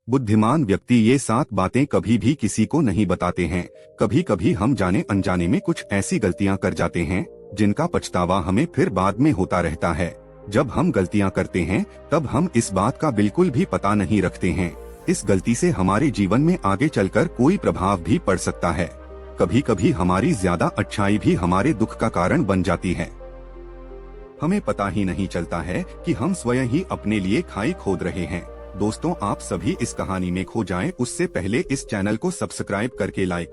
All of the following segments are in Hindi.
बुद्धिमान व्यक्ति ये 7 बातें कभी भी किसी को नहीं बताते हैं। कभी कभी हम जाने अनजाने में कुछ ऐसी गलतियां कर जाते हैं जिनका पछतावा हमें फिर बाद में होता रहता है। जब हम गलतियां करते हैं तब हम इस बात का बिल्कुल भी पता नहीं रखते हैं। इस गलती से हमारे जीवन में आगे चलकर कोई प्रभाव भी पड़ सकता है। कभी कभी हमारी ज्यादा अच्छाई भी हमारे दुख का कारण बन जाती है। हमें पता ही नहीं चलता है कि हम स्वयं ही अपने लिए खाई खोद रहे हैं। दोस्तों, आप सभी इस कहानी में खो जाएं उससे पहले इस चैनल को सब्सक्राइब करके लाइक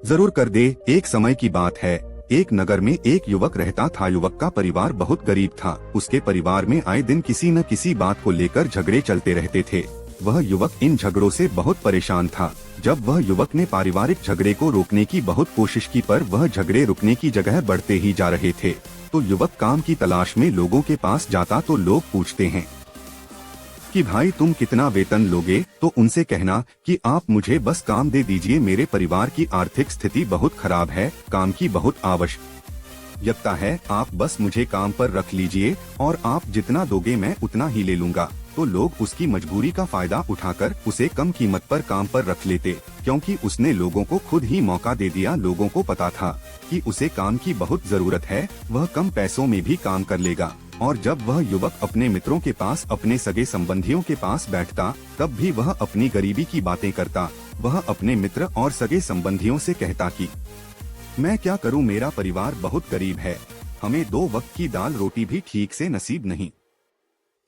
जरूर कर दे। एक समय की बात है, एक नगर में एक युवक रहता था। युवक का परिवार बहुत गरीब था। उसके परिवार में आए दिन किसी न किसी बात को लेकर झगड़े चलते रहते थे। वह युवक इन झगड़ों से बहुत परेशान था। जब वह युवक ने पारिवारिक झगड़े को रोकने की बहुत कोशिश की पर वह झगड़े रुकने की जगह बढ़ते ही जा रहे थे। तो युवक काम की तलाश में लोगों के पास जाता तो लोग पूछते हैं कि भाई तुम कितना वेतन लोगे, तो उनसे कहना कि आप मुझे बस काम दे दीजिए, मेरे परिवार की आर्थिक स्थिति बहुत खराब है, काम की बहुत आवश्यकता है, आप बस मुझे काम पर रख लीजिए और आप जितना दोगे मैं उतना ही ले लूंगा। तो लोग उसकी मजबूरी का फायदा उठाकर उसे कम कीमत पर काम पर रख लेते, क्योंकि उसने लोगों को खुद ही मौका दे दिया। लोगों को पता था कि उसे काम की बहुत जरूरत है, वह कम पैसों में भी काम कर लेगा। और जब वह युवक अपने मित्रों के पास, अपने सगे संबंधियों के पास बैठता, तब भी वह अपनी गरीबी की बातें करता। वह अपने मित्र और सगे संबंधियों से कहता कि मैं क्या करूं, मेरा परिवार बहुत गरीब है, हमें 2 वक्त की दाल रोटी भी ठीक से नसीब नहीं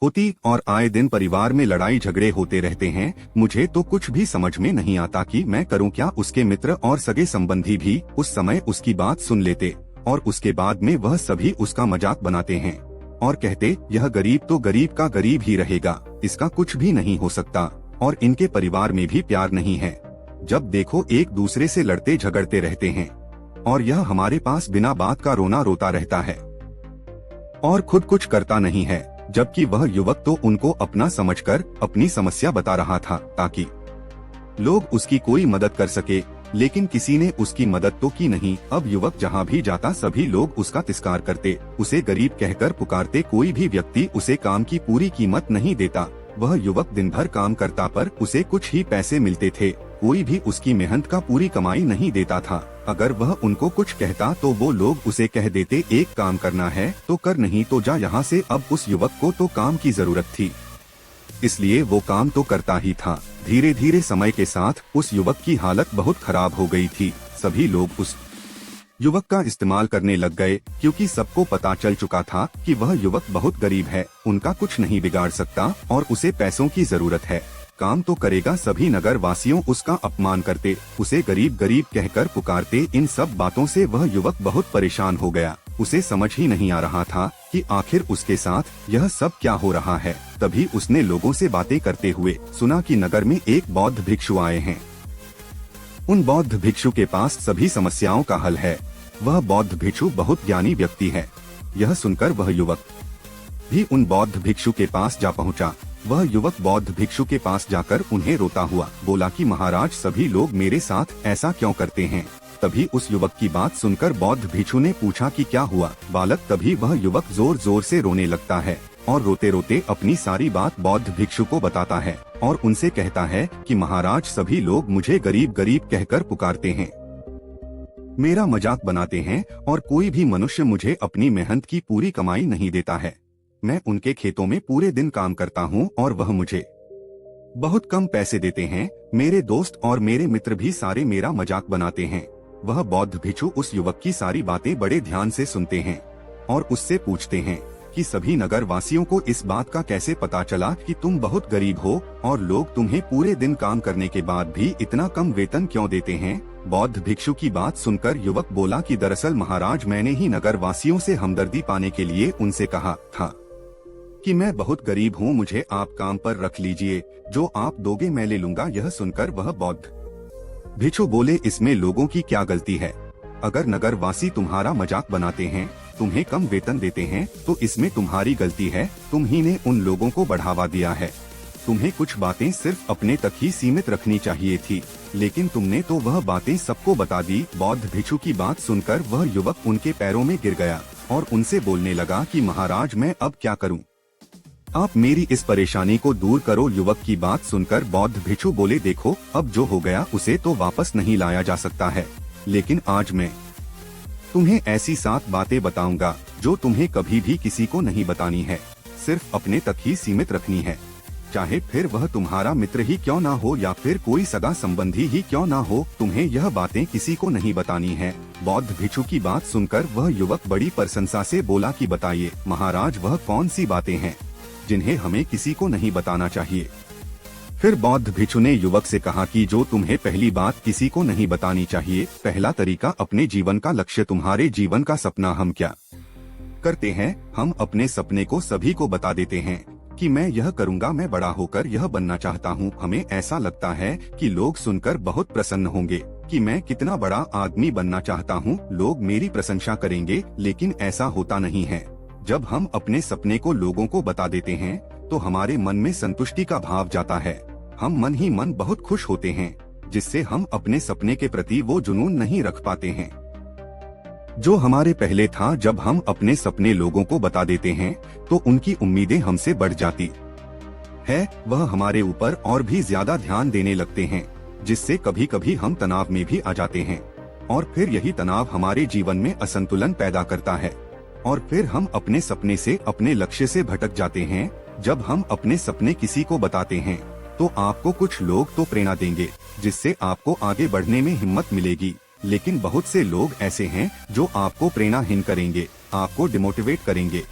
होती और आए दिन परिवार में लड़ाई झगड़े होते रहते हैं। मुझे तो कुछ भी समझ में नहीं आता कि मैं करूं क्या। उसके मित्र और सगे संबंधी भी उस समय उसकी बात सुन लेते और उसके बाद में वह सभी उसका मजाक बनाते हैं और कहते, यह गरीब तो गरीब का गरीब ही रहेगा, इसका कुछ भी नहीं हो सकता और इनके परिवार में भी प्यार नहीं है। जब देखो एक दूसरे से लड़ते झगड़ते रहते हैं और यह हमारे पास बिना बात का रोना रोता रहता है और खुद कुछ करता नहीं है। जबकि वह युवक तो उनको अपना समझकर अपनी समस्या बता रहा था ताकि लोग उसकी कोई मदद कर सके, लेकिन किसी ने उसकी मदद तो की नहीं। अब युवक जहाँ भी जाता सभी लोग उसका तिरस्कार करते, उसे गरीब कहकर पुकारते। कोई भी व्यक्ति उसे काम की पूरी कीमत नहीं देता। वह युवक दिन भर काम करता पर उसे कुछ ही पैसे मिलते थे। कोई भी उसकी मेहनत का पूरी कमाई नहीं देता था। अगर वह उनको कुछ कहता तो वो लोग उसे कह देते, एक काम करना है तो कर, नहीं तो जा यहाँ से। अब उस युवक को तो काम की जरूरत थी, इसलिए वो काम तो करता ही था। धीरे धीरे समय के साथ उस युवक की हालत बहुत खराब हो गई थी। सभी लोग उस युवक का इस्तेमाल करने लग गए, क्योंकि सबको पता चल चुका था कि वह युवक बहुत गरीब है, उनका कुछ नहीं बिगाड़ सकता और उसे पैसों की जरूरत है। काम तो करेगा। सभी नगर वासियों उसका अपमान करते, उसे गरीब गरीब कहकर पुकारते। इन सब बातों से वह युवक बहुत परेशान हो गया। उसे समझ ही नहीं आ रहा था कि आखिर उसके साथ यह सब क्या हो रहा है। तभी उसने लोगों से बातें करते हुए सुना कि नगर में एक बौद्ध भिक्षु आए हैं। उन बौद्ध भिक्षु के पास सभी समस्याओं का हल है। वह बौद्ध भिक्षु बहुत ज्ञानी व्यक्ति है। यह सुनकर वह युवक भी उन बौद्ध भिक्षु के पास जा पहुंचा। वह युवक बौद्ध भिक्षु के पास जाकर उन्हें रोता हुआ बोला कि महाराज, सभी लोग मेरे साथ ऐसा क्यों करते हैं। तभी उस युवक की बात सुनकर बौद्ध भिक्षु ने पूछा कि क्या हुआ बालक। तभी वह युवक जोर जोर से रोने लगता है और रोते रोते अपनी सारी बात बौद्ध भिक्षु को बताता है और उनसे कहता है कि महाराज, सभी लोग मुझे गरीब गरीब कहकर पुकारते हैं, मेरा मजाक बनाते हैं और कोई भी मनुष्य मुझे अपनी मेहनत की पूरी कमाई नहीं देता है। मैं उनके खेतों में पूरे दिन काम करता हूँ और वह मुझे बहुत कम पैसे देते हैं। मेरे दोस्त और मेरे मित्र भी सारे मेरा मजाक बनाते हैं। वह बौद्ध भिक्षु उस युवक की सारी बातें बड़े ध्यान से सुनते हैं और उससे पूछते हैं कि सभी नगर वासियों को इस बात का कैसे पता चला कि तुम बहुत गरीब हो और लोग तुम्हें पूरे दिन काम करने के बाद भी इतना कम वेतन क्यों देते हैं। बौद्ध भिक्षु की बात सुनकर युवक बोला कि दरअसल महाराज, मैंने ही नगर वासियों से हमदर्दी पाने के लिए उनसे कहा था कि मैं बहुत गरीब हूँ, मुझे आप काम पर रख लीजिए, जो आप दोगे मैं ले लूंगा। यह सुनकर वह बौद्ध भिक्षु बोले, इसमें लोगों की क्या गलती है। अगर नगर वासी तुम्हारा मजाक बनाते हैं, तुम्हें कम वेतन देते हैं, तो इसमें तुम्हारी गलती है। तुम ही ने उन लोगों को बढ़ावा दिया है। तुम्हें कुछ बातें सिर्फ अपने तक ही सीमित रखनी चाहिए थी, लेकिन तुमने तो वह बातें सबको बता दी। बौद्ध भिक्षु की बात सुनकर वह युवक उनके पैरों में गिर गया और उनसे बोलने लगा कि महाराज, मैं अब क्या करूं। आप मेरी इस परेशानी को दूर करो। युवक की बात सुनकर बौद्ध भिक्षु बोले, देखो, अब जो हो गया उसे तो वापस नहीं लाया जा सकता है, लेकिन आज मैं तुम्हें ऐसी 7 बातें बताऊंगा जो तुम्हें कभी भी किसी को नहीं बतानी है, सिर्फ अपने तक ही सीमित रखनी है। चाहे फिर वह तुम्हारा मित्र ही क्यों ना हो या फिर कोई सगा संबंधी ही क्यों ना हो, तुम्हें यह बातें किसी को नहीं बतानी है। बौद्ध भिक्षु की बात सुनकर वह युवक बड़ी प्रशंसा से बोला कि बताइए महाराज, वह कौन सी बातें हैं जिन्हें हमें किसी को नहीं बताना चाहिए। फिर बौद्ध भिक्षु ने युवक से कहा कि जो तुम्हें पहली बात किसी को नहीं बतानी चाहिए, पहला तरीका अपने जीवन का लक्ष्य। तुम्हारे जीवन का सपना हम क्या करते हैं, हम अपने सपने को सभी को बता देते हैं कि मैं यह करूंगा, मैं बड़ा होकर यह बनना चाहता हूँ। हमें ऐसा लगता है कि लोग सुनकर बहुत प्रसन्न होंगे कि मैं कितना बड़ा आदमी बनना चाहता हूँ, लोग मेरी प्रशंसा करेंगे, लेकिन ऐसा होता नहीं है। जब हम अपने सपने को लोगों को बता देते हैं तो हमारे मन में संतुष्टि का भाव जाता है। हम मन ही मन बहुत खुश होते हैं, जिससे हम अपने सपने के प्रति वो जुनून नहीं रख पाते हैं जो हमारे पहले था। जब हम अपने सपने लोगों को बता देते हैं तो उनकी उम्मीदें हमसे बढ़ जाती है, वह हमारे ऊपर और भी ज्यादा ध्यान देने लगते हैं, जिससे कभी कभी हम तनाव में भी आ जाते हैं और फिर यही तनाव हमारे जीवन में असंतुलन पैदा करता है और फिर हम अपने सपने से, अपने लक्ष्य से भटक जाते हैं। जब हम अपने सपने किसी को बताते हैं तो आपको कुछ लोग तो प्रेरणा देंगे, जिससे आपको आगे बढ़ने में हिम्मत मिलेगी, लेकिन बहुत से लोग ऐसे हैं जो आपको प्रेरणाहीन करेंगे, आपको डिमोटिवेट करेंगे,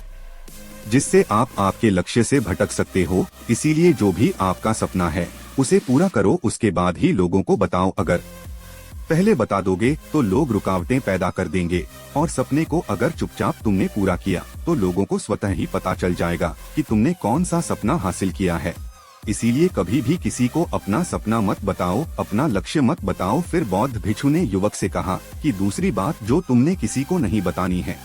जिससे आप आपके लक्ष्य से भटक सकते हो। इसीलिए जो भी आपका सपना है उसे पूरा करो, उसके बाद ही लोगों को बताओ। अगर पहले बता दोगे तो लोग रुकावटें पैदा कर देंगे और सपने को अगर चुपचाप तुमने पूरा किया तो लोगों को स्वतः ही पता चल जाएगा कि तुमने कौन सा सपना हासिल किया है। इसीलिए कभी भी किसी को अपना सपना मत बताओ, अपना लक्ष्य मत बताओ। फिर बौद्ध भिक्षु ने युवक से कहा कि दूसरी बात जो तुमने किसी को नहीं बतानी है,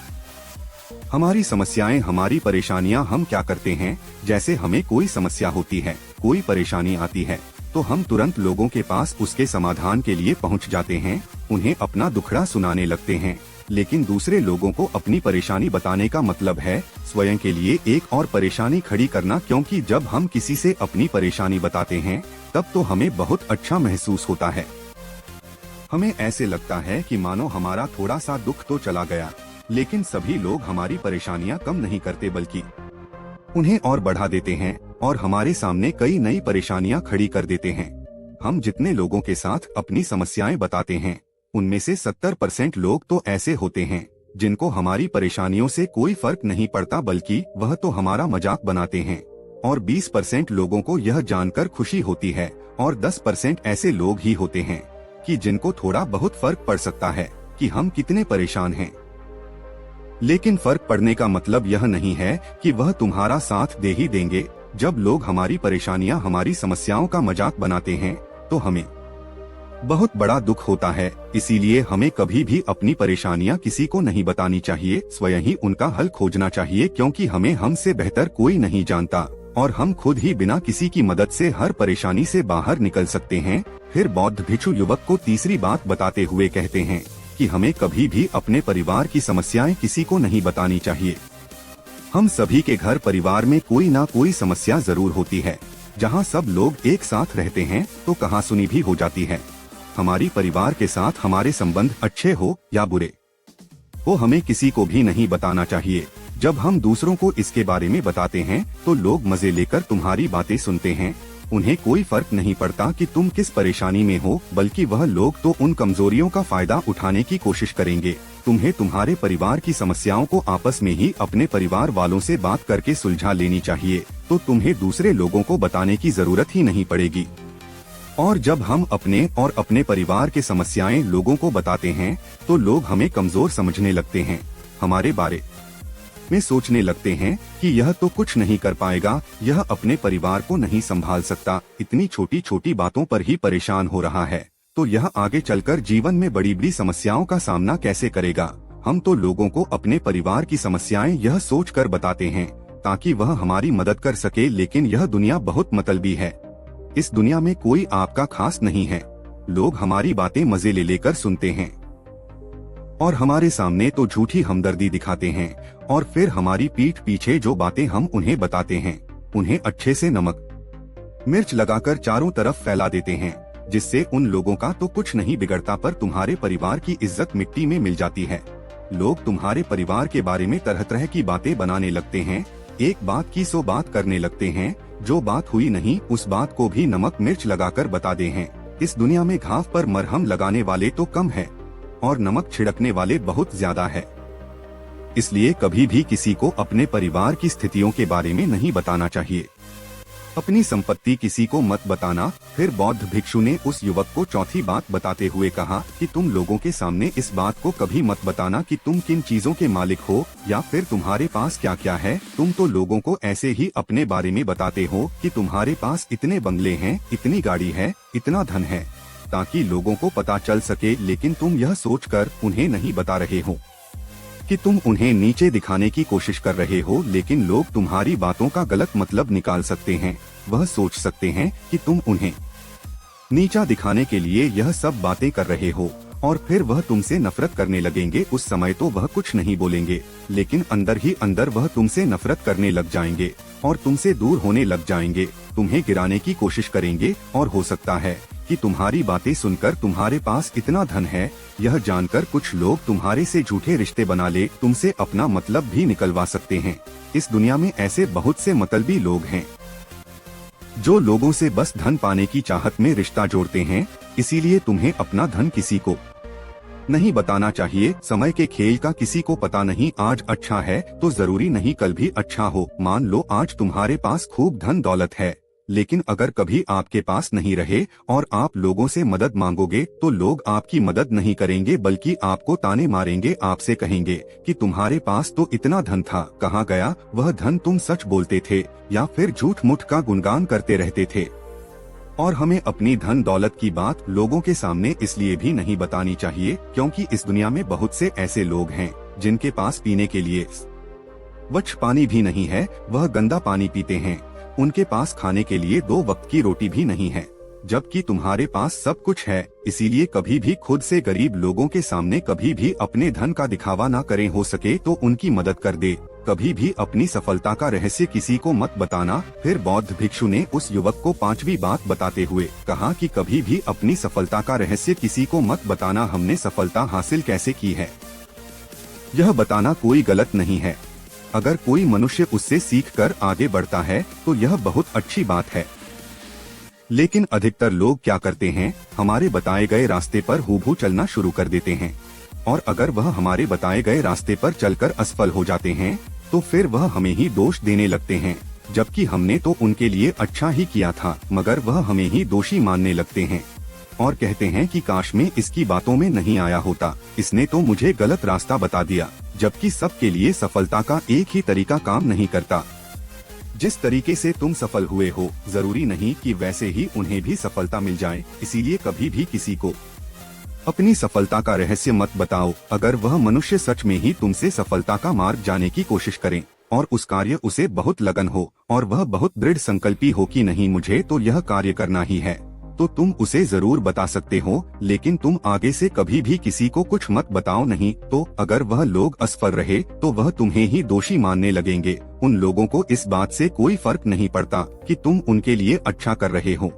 हमारी समस्याएं, हमारी परेशानियां। हम क्या करते हैं, जैसे हमें कोई समस्या होती है, कोई परेशानी आती है तो हम तुरंत लोगों के पास उसके समाधान के लिए पहुंच जाते हैं, उन्हें अपना दुखड़ा सुनाने लगते हैं। लेकिन दूसरे लोगों को अपनी परेशानी बताने का मतलब है स्वयं के लिए एक और परेशानी खड़ी करना, क्योंकि जब हम किसी से अपनी परेशानी बताते हैं तब तो हमें बहुत अच्छा महसूस होता है। हमें ऐसे लगता है कि मानो हमारा थोड़ा सा दुख तो चला गया, लेकिन सभी लोग हमारी परेशानियां कम नहीं करते बल्कि उन्हें और बढ़ा देते हैं और हमारे सामने कई नई परेशानियां खड़ी कर देते हैं। हम जितने लोगों के साथ अपनी समस्याएं बताते हैं उनमें से 70% लोग तो ऐसे होते हैं जिनको हमारी परेशानियों से कोई फर्क नहीं पड़ता, बल्कि वह तो हमारा मजाक बनाते हैं। और 20% लोगों को यह जानकर खुशी होती है और 10% ऐसे लोग ही होते हैं कि जिनको थोड़ा बहुत फर्क पड़ सकता है कि हम कितने परेशान हैं। लेकिन फर्क पड़ने का मतलब यह नहीं है कि वह तुम्हारा साथ दे ही देंगे। जब लोग हमारी परेशानियां, हमारी समस्याओं का मजाक बनाते हैं तो हमें बहुत बड़ा दुख होता है। इसीलिए हमें कभी भी अपनी परेशानियां किसी को नहीं बतानी चाहिए, स्वयं ही उनका हल खोजना चाहिए, क्योंकि हमें हमसे बेहतर कोई नहीं जानता और हम खुद ही बिना किसी की मदद से हर परेशानी से बाहर निकल सकते हैं। फिर बौद्ध भिक्षु युवक को तीसरी बात बताते हुए कहते हैं कि हमें कभी भी अपने परिवार की समस्याएं किसी को नहीं बतानी चाहिए। हम सभी के घर परिवार में कोई ना कोई समस्या जरूर होती है। जहां सब लोग एक साथ रहते हैं तो कहासुनी भी हो जाती है। हमारी परिवार के साथ हमारे संबंध अच्छे हो या बुरे हो, हमें किसी को भी नहीं बताना चाहिए। जब हम दूसरों को इसके बारे में बताते हैं तो लोग मजे लेकर तुम्हारी बातें सुनते हैं। उन्हें कोई फर्क नहीं पड़ता कि तुम किस परेशानी में हो, बल्कि वह लोग तो उन कमजोरियों का फायदा उठाने की कोशिश करेंगे। तुम्हें तुम्हारे परिवार की समस्याओं को आपस में ही अपने परिवार वालों से बात करके सुलझा लेनी चाहिए, तो तुम्हें दूसरे लोगों को बताने की जरूरत ही नहीं पड़ेगी। और जब हम अपने और अपने परिवार के समस्याएं लोगों को बताते हैं तो लोग हमें कमजोर समझने लगते हैं, हमारे बारे में सोचने लगते हैं कि यह तो कुछ नहीं कर पाएगा, यह अपने परिवार को नहीं संभाल सकता, इतनी छोटी छोटी बातों पर ही परेशान हो रहा है, तो यह आगे चलकर जीवन में बड़ी बड़ी समस्याओं का सामना कैसे करेगा। हम तो लोगों को अपने परिवार की समस्याएं यह सोचकर बताते हैं ताकि वह हमारी मदद कर सके, लेकिन यह दुनिया बहुत मतलबी है। इस दुनिया में कोई आपका खास नहीं है। लोग हमारी बातें मजे ले लेकर सुनते हैं और हमारे सामने तो झूठी हमदर्दी दिखाते हैं और फिर हमारी पीठ पीछे जो बातें हम उन्हें बताते हैं उन्हें अच्छे से नमक मिर्च लगाकर चारों तरफ फैला देते हैं, जिससे उन लोगों का तो कुछ नहीं बिगड़ता पर तुम्हारे परिवार की इज्जत मिट्टी में मिल जाती है। लोग तुम्हारे परिवार के बारे में तरह तरह की बातें बनाने लगते हैं, एक बात की 100 बात करने लगते हैं, जो बात हुई नहीं उस बात को भी नमक मिर्च लगाकर बता दे हैं। इस दुनिया में घाव पर मरहम लगाने वाले तो कम है और नमक छिड़कने वाले बहुत ज्यादा है। इसलिए कभी भी किसी को अपने परिवार की स्थितियों के बारे में नहीं बताना चाहिए। अपनी संपत्ति किसी को मत बताना। फिर बौद्ध भिक्षु ने उस युवक को चौथी बात बताते हुए कहा कि तुम लोगों के सामने इस बात को कभी मत बताना कि तुम किन चीजों के मालिक हो या फिर तुम्हारे पास क्या क्या है। तुम तो लोगों को ऐसे ही अपने बारे में बताते हो कि तुम्हारे पास इतने बंगले हैं, इतनी गाड़ी है, इतना धन है, ताकि लोगों को पता चल सके, लेकिन तुम यह सोचकर उन्हें नहीं बता रहे हो कि तुम उन्हें नीचे दिखाने की कोशिश कर रहे हो। लेकिन लोग तुम्हारी बातों का गलत मतलब निकाल सकते हैं। वह सोच सकते हैं कि तुम उन्हें नीचा दिखाने के लिए यह सब बातें कर रहे हो और फिर वह तुमसे नफरत करने लगेंगे। उस समय तो वह कुछ नहीं बोलेंगे, लेकिन अंदर ही अंदर वह तुमसे नफरत करने लग जाएंगे और तुमसे दूर होने लग जाएंगे, तुम्हें गिराने की कोशिश करेंगे। और हो सकता है कि तुम्हारी बातें सुनकर तुम्हारे पास इतना धन है, यह जानकर कुछ लोग तुम्हारे से झूठे रिश्ते बना ले, तुमसे अपना मतलब भी निकलवा सकते हैं। इस दुनिया में ऐसे बहुत से मतलबी लोग हैं जो लोगों से बस धन पाने की चाहत में रिश्ता जोड़ते हैं। इसीलिए तुम्हें अपना धन किसी को नहीं बताना चाहिए। समय के खेल का किसी को पता नहीं, आज अच्छा है तो जरूरी नहीं कल भी अच्छा हो। मान लो आज तुम्हारे पास खूब धन दौलत है, लेकिन अगर कभी आपके पास नहीं रहे और आप लोगों से मदद मांगोगे तो लोग आपकी मदद नहीं करेंगे, बल्कि आपको ताने मारेंगे, आपसे कहेंगे कि तुम्हारे पास तो इतना धन था, कहाँ गया वह धन, तुम सच बोलते थे या फिर झूठ मूठ का गुणगान करते रहते थे। और हमें अपनी धन दौलत की बात लोगों के सामने इसलिए भी नहीं बतानी चाहिए क्योंकि इस दुनिया में बहुत से ऐसे लोग हैं जिनके पास पीने के लिए स्वच्छ पानी भी नहीं है, वह गंदा पानी पीते हैं। उनके पास खाने के लिए 2 वक्त की रोटी भी नहीं है, जबकि तुम्हारे पास सब कुछ है। इसीलिए कभी भी खुद से गरीब लोगों के सामने कभी भी अपने धन का दिखावा ना करें, हो सके तो उनकी मदद कर दे। कभी भी अपनी सफलता का रहस्य किसी को मत बताना। फिर बौद्ध भिक्षु ने उस युवक को 5वीं बात बताते हुए कहा कि कभी भी अपनी सफलता का रहस्य किसी को मत बताना। हमने सफलता हासिल कैसे की है, यह बताना कोई गलत नहीं है। अगर कोई मनुष्य उससे सीखकर आगे बढ़ता है तो यह बहुत अच्छी बात है। लेकिन अधिकतर लोग क्या करते हैं, हमारे बताए गए रास्ते पर हूबहू चलना शुरू कर देते हैं और अगर वह हमारे बताए गए रास्ते पर चलकर असफल हो जाते हैं तो फिर वह हमें ही दोष देने लगते हैं, जबकि हमने तो उनके लिए अच्छा ही किया था, मगर वह हमें ही दोषी मानने लगते हैं और कहते हैं कि काश मैं इसकी बातों में नहीं आया होता, इसने तो मुझे गलत रास्ता बता दिया। जबकि सबके लिए सफलता का एक ही तरीका काम नहीं करता। जिस तरीके से तुम सफल हुए हो जरूरी नहीं कि वैसे ही उन्हें भी सफलता मिल जाए। इसीलिए कभी भी किसी को अपनी सफलता का रहस्य मत बताओ। अगर वह मनुष्य सच में ही तुमसे सफलता का मार्ग जाने की कोशिश करें और उस कार्य उसे बहुत लगन हो और वह बहुत दृढ़ संकल्पी हो कि नहीं मुझे तो यह कार्य करना ही है, तो तुम उसे जरूर बता सकते हो। लेकिन तुम आगे से कभी भी किसी को कुछ मत बताओ नहीं, तो अगर वह लोग असफल रहे तो वह तुम्हें ही दोषी मानने लगेंगे। उन लोगों को इस बात से कोई फर्क नहीं पड़ता कि तुम उनके लिए अच्छा कर रहे हो।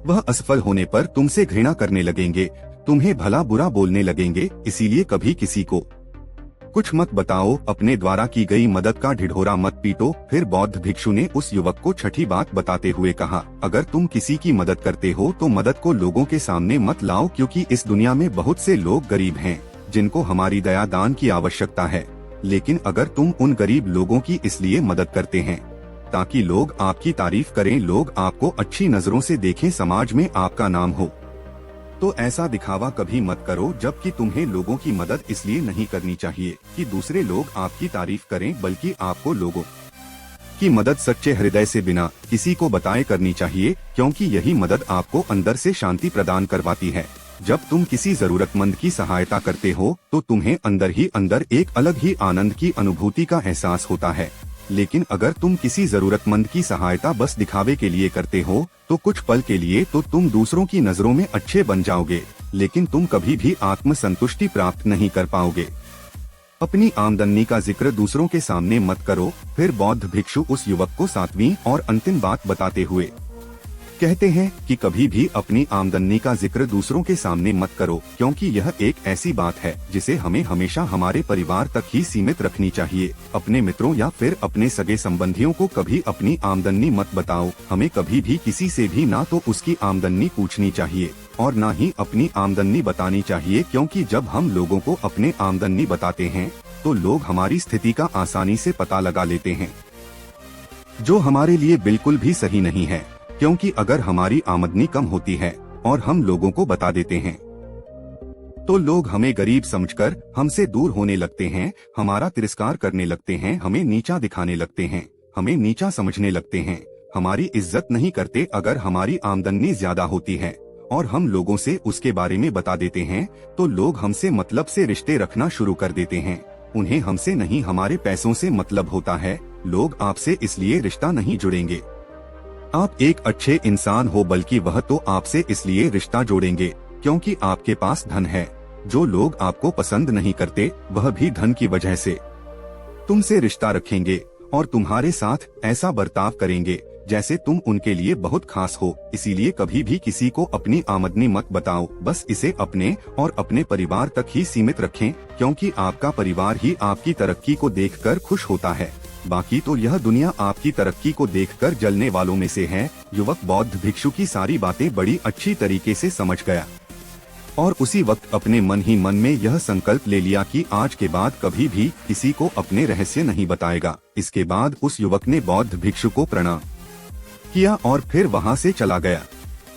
वह असफल होने पर तुमसे घृणा करने लगेंगे, तुम्हें भला बुरा बोलने लगेंगे। इसीलिए कभी किसी को कुछ मत बताओ, अपने द्वारा की गई मदद का ढिढोरा मत पीटो। फिर बौद्ध भिक्षु ने उस युवक को 6ठी बात बताते हुए कहा, अगर तुम किसी की मदद करते हो तो मदद को लोगों के सामने मत लाओ, क्योंकि इस दुनिया में बहुत से लोग गरीब हैं जिनको हमारी दया दान की आवश्यकता है। लेकिन अगर तुम उन गरीब लोगों की इसलिए मदद करते हैं ताकि लोग आपकी तारीफ करें, लोग आपको अच्छी नजरों से देखें, समाज में आपका नाम हो, तो ऐसा दिखावा कभी मत करो। जबकि तुम्हें लोगों की मदद इसलिए नहीं करनी चाहिए कि दूसरे लोग आपकी तारीफ करें, बल्कि आपको लोगों की मदद सच्चे हृदय से बिना किसी को बताए करनी चाहिए, क्योंकि यही मदद आपको अंदर से शांति प्रदान करवाती है। जब तुम किसी जरूरतमंद की सहायता करते हो तो तुम्हें अंदर ही अंदर एक अलग ही आनंद की अनुभूति का एहसास होता है। लेकिन अगर तुम किसी जरूरतमंद की सहायता बस दिखावे के लिए करते हो तो कुछ पल के लिए तो तुम दूसरों की नजरों में अच्छे बन जाओगे, लेकिन तुम कभी भी आत्म संतुष्टि प्राप्त नहीं कर पाओगे। अपनी आमदनी का जिक्र दूसरों के सामने मत करो। फिर बौद्ध भिक्षु उस युवक को सातवीं और अंतिम बात बताते हुए कहते हैं कि कभी भी अपनी आमदनी का जिक्र दूसरों के सामने मत करो, क्योंकि यह एक ऐसी बात है जिसे हमें हमेशा हमारे परिवार तक ही सीमित रखनी चाहिए। अपने मित्रों या फिर अपने सगे संबंधियों को कभी अपनी आमदनी मत बताओ। हमें कभी भी किसी से भी ना तो उसकी आमदनी पूछनी चाहिए और ना ही अपनी आमदनी बतानी चाहिए, क्योंकि जब हम लोगों को अपने आमदनी बताते हैं तो लोग हमारी स्थिति का आसानी से पता लगा लेते हैं, जो हमारे लिए बिल्कुल भी सही नहीं है। क्योंकि अगर हमारी आमदनी कम होती है और हम लोगों को बता देते हैं तो लोग हमें गरीब समझकर हमसे दूर होने लगते हैं, हमारा तिरस्कार करने लगते हैं, हमें नीचा दिखाने लगते हैं, हमें नीचा समझने लगते हैं, हमारी इज्जत नहीं करते। अगर हमारी आमदनी ज्यादा होती है और हम लोगों से उसके बारे में बता देते हैं तो लोग हमसे मतलब से रिश्ते रखना शुरू कर देते हैं। उन्हें हमसे नहीं हमारे पैसों से मतलब होता है। लोग आपसे इसलिए रिश्ता नहीं जुड़ेंगे आप एक अच्छे इंसान हो, बल्कि वह तो आपसे इसलिए रिश्ता जोड़ेंगे क्योंकि आपके पास धन है। जो लोग आपको पसंद नहीं करते वह भी धन की वजह से तुमसे रिश्ता रखेंगे और तुम्हारे साथ ऐसा बर्ताव करेंगे जैसे तुम उनके लिए बहुत खास हो। इसीलिए कभी भी किसी को अपनी आमदनी मत बताओ, बस इसे अपने और अपने परिवार तक ही सीमित रखें, क्योंकि आपका परिवार ही आपकी तरक्की को देखकर खुश होता है। बाकी तो यह दुनिया आपकी तरक्की को देखकर जलने वालों में से है। युवक बौद्ध भिक्षु की सारी बातें बड़ी अच्छी तरीके से समझ गया और उसी वक्त अपने मन ही मन में यह संकल्प ले लिया कि आज के बाद कभी भी किसी को अपने रहस्य नहीं बताएगा। इसके बाद उस युवक ने बौद्ध भिक्षु को प्रणाम किया और फिर वहां से चला गया।